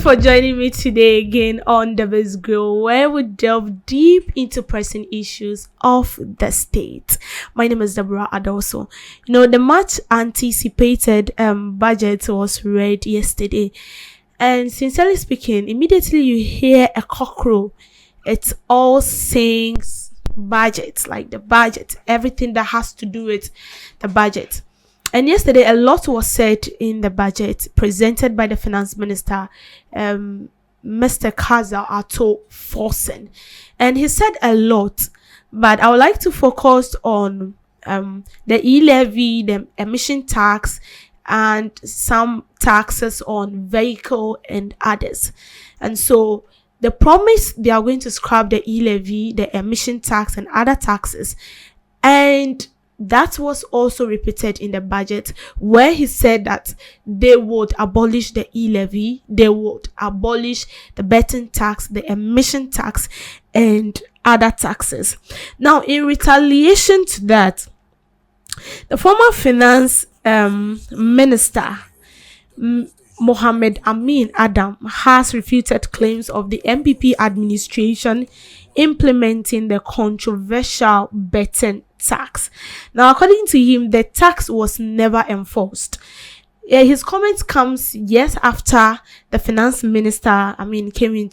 for joining me today again on The Biz Grill, where we delve deep into pressing issues of the state. My name is Deborah Adoso. The much anticipated budget was read yesterday, and sincerely speaking, immediately you hear a cockroach, it's all saying budget, like the budget, everything that has to do with the budget. And yesterday, a lot was said in the budget presented by the finance minister, Mr. Kaza Ato Forsen. And he said a lot, but I would like to focus on the E-Levy, the emission tax, and some taxes on vehicle and others. And so the promise, they are going to scrap the E-Levy, the emission tax, and other taxes. And that was also repeated in the budget, where he said that they would abolish the E-Levy, they would abolish the betting tax, the emission tax, and other taxes. Now, in retaliation to that, the former finance minister, Mohammed Amin Adam, has refuted claims of the MPP administration implementing the controversial betting tax. Now, according to him, the tax was never enforced. His comments comes years after the finance minister, came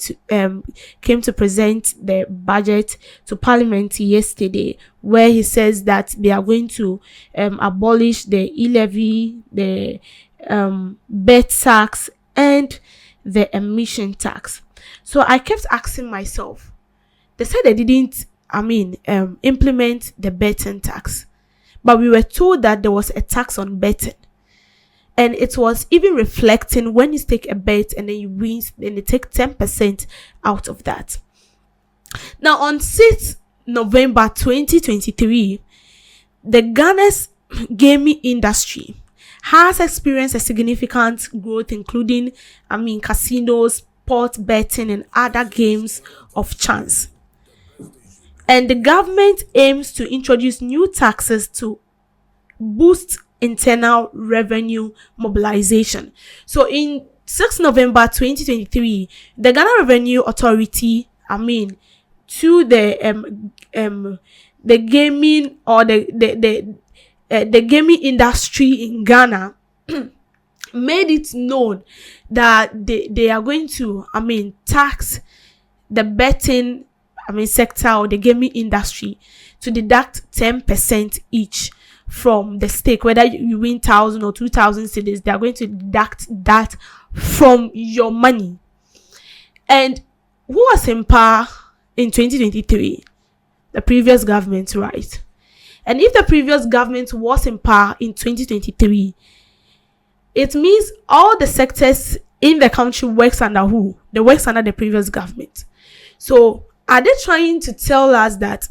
to present the budget to Parliament yesterday, where he says that they are going to abolish the E-Levy, the bet tax, and the emission tax. So I kept asking myself, they said they didn't implement the betting tax, but we were told that there was a tax on betting, and it was even reflecting when you take a bet and then you win, then they take 10% out of that. Now, on 6th November 2023, the Ghana's gaming industry has experienced a significant growth, including casinos, sport betting, and other games of chance. And the government aims to introduce new taxes to boost internal revenue mobilization. So in 6 November 2023, the Ghana Revenue Authority, to the gaming or the gaming industry in Ghana, made it known that they are going to tax the betting sector or the gaming industry to deduct 10% each from the stake. Whether you win 1,000 or 2,000 cedis, they are going to deduct that from your money. And who was in power in 2023? The previous government, right? And if the previous government was in power in 2023, it means all the sectors in the country works under who? They works under the previous government. So are they trying to tell us that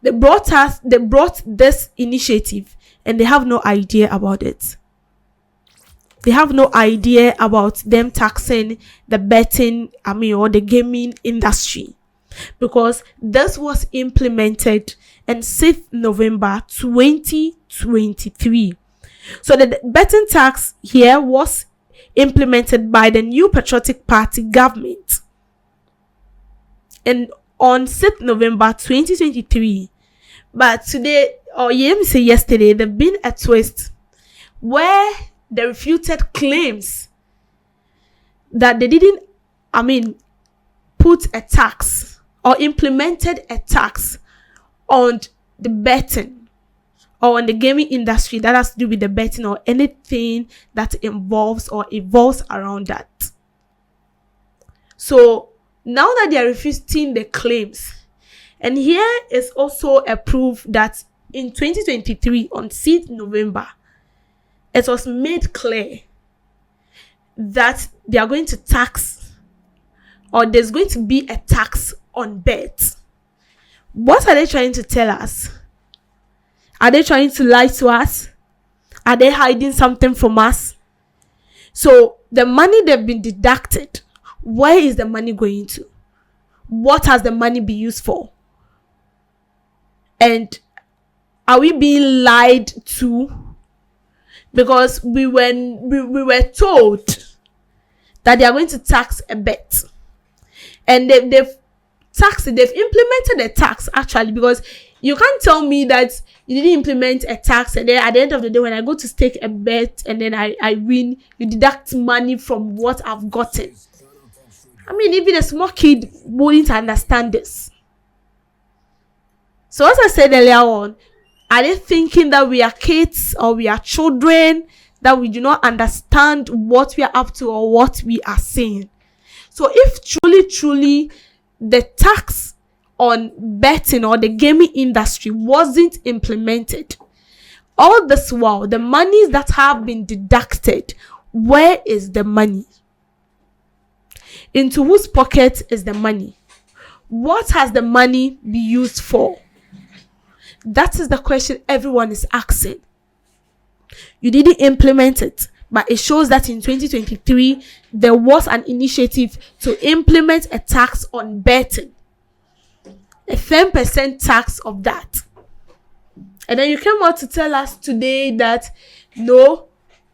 they brought this initiative and they have no idea about it? They have no idea about them taxing the betting, or the gaming industry, because this was implemented on 6th November 2023. So the betting tax here was implemented by the New Patriotic Party government. And on 6th November 2023, but today, or yesterday, there's been a twist where they refuted claims that they didn't, put a tax or implemented a tax on the betting or on the gaming industry that has to do with the betting or anything that involves or evolves around that. So now that they are refuting the claims, and here is also a proof that in 2023, on 6th November, it was made clear that they are going to tax, or there's going to be a tax on bets. What are they trying to tell us? Are they trying to lie to us? Are they hiding something from us? So the money they've been deducted, where is the money going to? What has the money been used for? And are we being lied to? Because we were told that they are going to tax a bet. And they've implemented a tax actually, because you can't tell me that you didn't implement a tax and then at the end of the day when I go to stake a bet and then I win, you deduct money from what I've gotten. I mean, even a small kid wouldn't understand this. So as I said earlier on, are they thinking that we are kids or we are children, that we do not understand what we are up to or what we are saying? So if truly the tax on betting or the gaming industry wasn't implemented, all this while the monies that have been deducted, where is the money? Into whose pocket is the money? What has the money been used for? That is the question everyone is asking. You didn't implement it, but it shows that in 2023 there was an initiative to implement a tax on betting, a 10% tax of that. And then you came out to tell us today that no,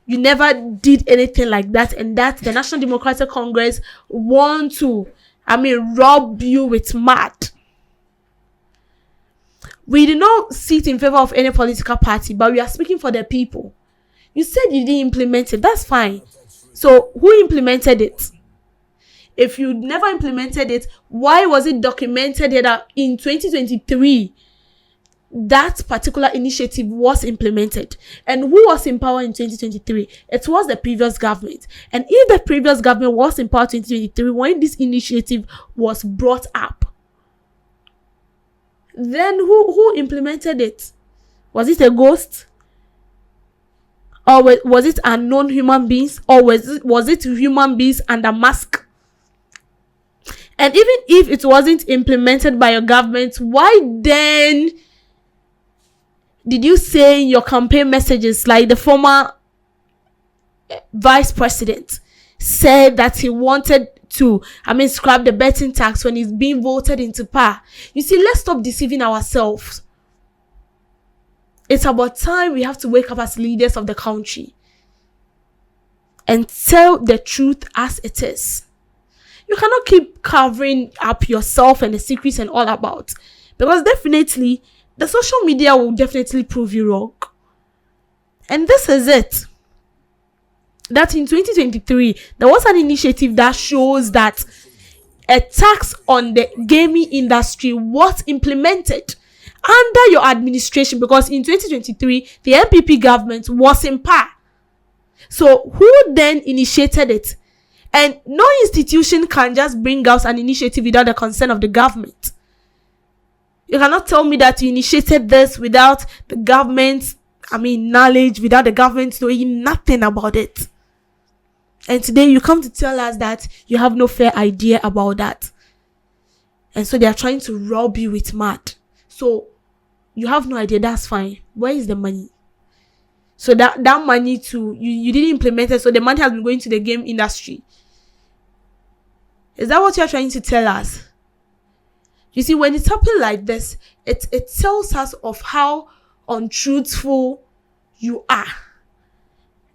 you never did anything like that, and that the National Democratic Congress want to, rob you with mud. We do not sit in favor of any political party, but we are speaking for the people. You said you didn't implement it. That's fine. So who implemented it? If you never implemented it, why was it documented that in 2023 that particular initiative was implemented? And who was in power in 2023? It was the previous government. And if the previous government was in power in 2023 when this initiative was brought up, then who implemented it? Was it a ghost? Or was it unknown human beings? Or was it human beings under mask? And even if it wasn't implemented by your government, why then did you say in your campaign messages, like the former vice president said that he wanted to, scrap the betting tax when it's being voted into power? You see, let's stop deceiving ourselves. It's about time we have to wake up as leaders of the country and tell the truth as it is. You cannot keep covering up yourself and the secrets and all about, because definitely the social media will definitely prove you wrong. And this is it. That in 2023, there was an initiative that shows that a tax on the gaming industry was implemented under your administration, because in 2023, the NPP government was in power. So who then initiated it? And no institution can just bring out an initiative without the consent of the government. You cannot tell me that you initiated this without the government's, knowledge, without the government knowing nothing about it. And today you come to tell us that you have no fair idea about that. And so they are trying to rob you with mud. So you have no idea. That's fine. Where is the money? So that money you didn't implement it. So the money has been going to the game industry. Is that what you're trying to tell us? You see, when it's happening like this, it tells us of how untruthful you are.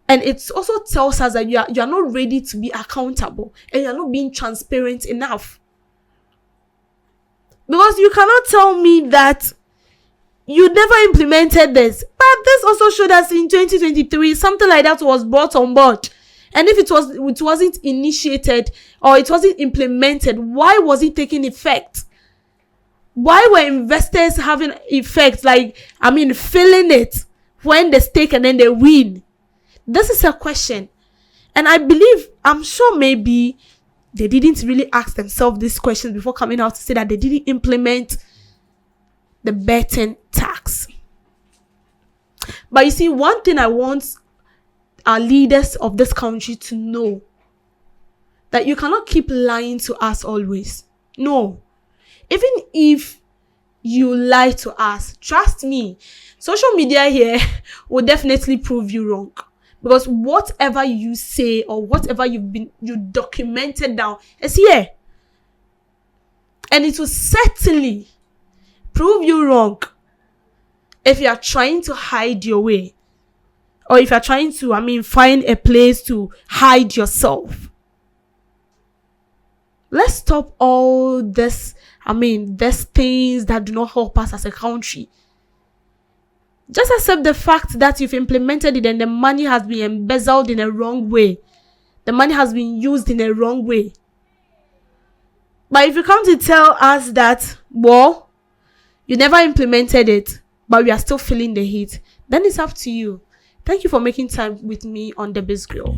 And it also tells us that you are not ready to be accountable and you are not being transparent enough. Because you cannot tell me that you never implemented this. But this also showed us in 2023, something like that was brought on board. And if it wasn't initiated or it wasn't implemented, why was it taking effect? Why were investors having effect? Feeling it when they stake and then they win? This is a question. And I'm sure maybe they didn't really ask themselves this question before coming out to say that they didn't implement the betting tax. But you see, one thing I want our leaders of this country to know, that you cannot keep lying to us always. No. Even if you lie to us, trust me, social media here will definitely prove you wrong. Because whatever you say or whatever you documented down is here. And it will certainly prove you wrong if you are trying to hide your way. Or if you are trying to, find a place to hide yourself. Let's stop all this. There's things that do not help us as a country. Just accept the fact that you've implemented it and the money has been embezzled in a wrong way. The money has been used in a wrong way. But if you come to tell us that, well, you never implemented it, but we are still feeling the heat, then it's up to you. Thank you for making time with me on The Biz Girl.